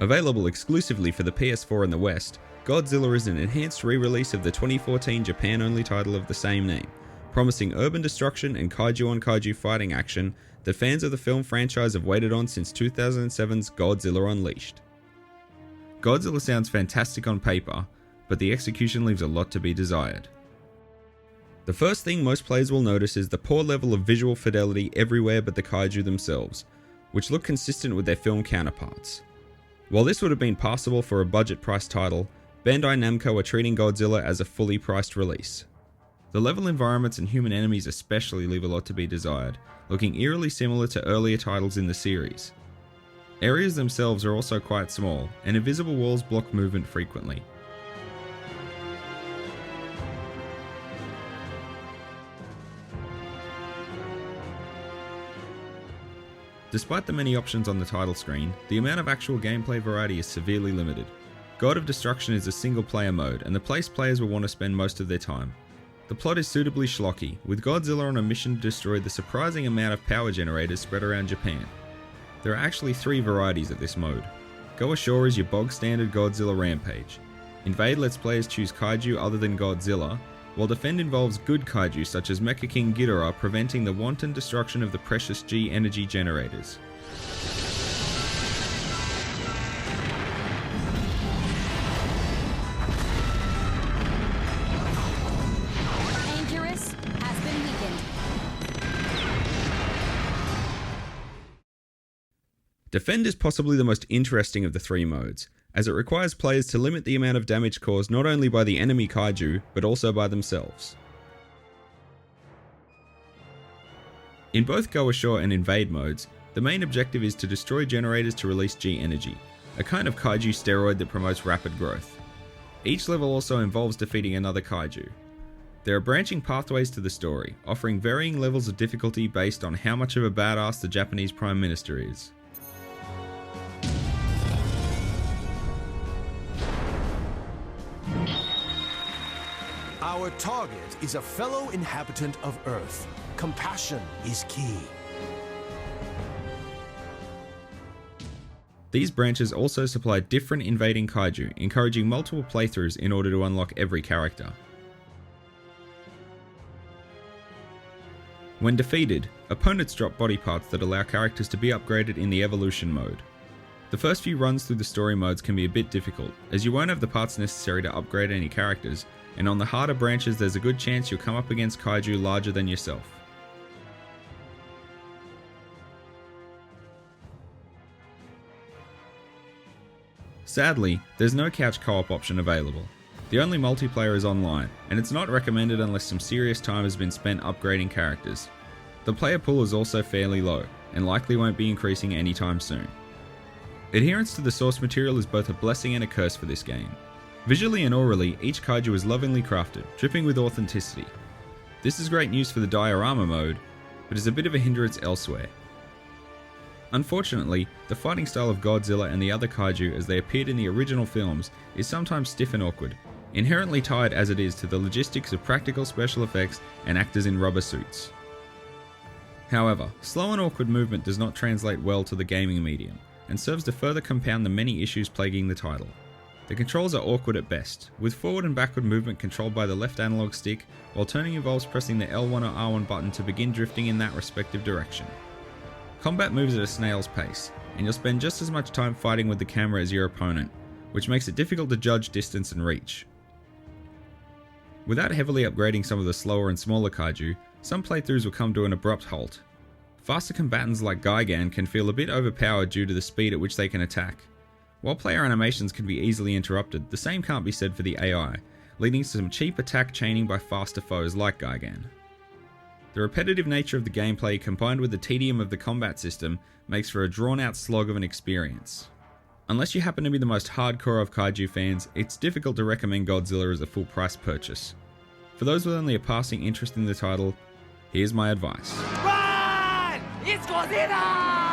Available exclusively for the PS4 in the West, Godzilla is an enhanced re-release of the 2014 Japan-only title of the same name, promising urban destruction and kaiju-on-kaiju fighting action that fans of the film franchise have waited on since 2007's Godzilla Unleashed. Godzilla sounds fantastic on paper, but the execution leaves a lot to be desired. The first thing most players will notice is the poor level of visual fidelity everywhere but the kaiju themselves, which look consistent with their film counterparts. While this would have been passable for a budget-priced title, Bandai Namco are treating Godzilla as a fully priced release. The level environments and human enemies especially leave a lot to be desired, looking eerily similar to earlier titles in the series. Areas themselves are also quite small, and invisible walls block movement frequently. Despite the many options on the title screen, the amount of actual gameplay variety is severely limited. God of Destruction is a single player mode, and the place players will want to spend most of their time. The plot is suitably schlocky, with Godzilla on a mission to destroy the surprising amount of power generators spread around Japan. There are actually 3 varieties of this mode. Go Ashore is your bog standard Godzilla rampage. Invade lets players choose kaiju other than Godzilla, while Defend involves good kaiju such as Mecha King Ghidorah preventing the wanton destruction of the precious G energy generators. Anchorus has been weakened. Defend is possibly the most interesting of the 3 modes, as it requires players to limit the amount of damage caused not only by the enemy kaiju, but also by themselves. In both Go Ashore and Invade modes, the main objective is to destroy generators to release G energy, a kind of kaiju steroid that promotes rapid growth. Each level also involves defeating another kaiju. There are branching pathways to the story, offering varying levels of difficulty based on how much of a badass the Japanese Prime Minister is. Our target is a fellow inhabitant of Earth. Compassion is key. These branches also supply different invading kaiju, encouraging multiple playthroughs in order to unlock every character. When defeated, opponents drop body parts that allow characters to be upgraded in the evolution mode. The first few runs through the story modes can be a bit difficult, as you won't have the parts necessary to upgrade any characters, and on the harder branches there's a good chance you'll come up against kaiju larger than yourself. Sadly, there's no couch co-op option available. The only multiplayer is online, and it's not recommended unless some serious time has been spent upgrading characters. The player pool is also fairly low, and likely won't be increasing anytime soon. Adherence to the source material is both a blessing and a curse for this game. Visually and aurally, each kaiju is lovingly crafted, dripping with authenticity. This is great news for the diorama mode, but is a bit of a hindrance elsewhere. Unfortunately, the fighting style of Godzilla and the other kaiju as they appeared in the original films is sometimes stiff and awkward, inherently tied as it is to the logistics of practical special effects and actors in rubber suits. However, slow and awkward movement does not translate well to the gaming medium, and serves to further compound the many issues plaguing the title. The controls are awkward at best, with forward and backward movement controlled by the left analog stick, while turning involves pressing the L1 or R1 button to begin drifting in that respective direction. Combat moves at a snail's pace, and you'll spend just as much time fighting with the camera as your opponent, which makes it difficult to judge distance and reach. Without heavily upgrading some of the slower and smaller kaiju, some playthroughs will come to an abrupt halt. Faster combatants like Gigan can feel a bit overpowered due to the speed at which they can attack. While player animations can be easily interrupted, the same can't be said for the AI, leading to some cheap attack chaining by faster foes like Gigan. The repetitive nature of the gameplay combined with the tedium of the combat system makes for a drawn-out slog of an experience. Unless you happen to be the most hardcore of kaiju fans, it's difficult to recommend Godzilla as a full-price purchase. For those with only a passing interest in the title, here's my advice. Run! It's Godzilla!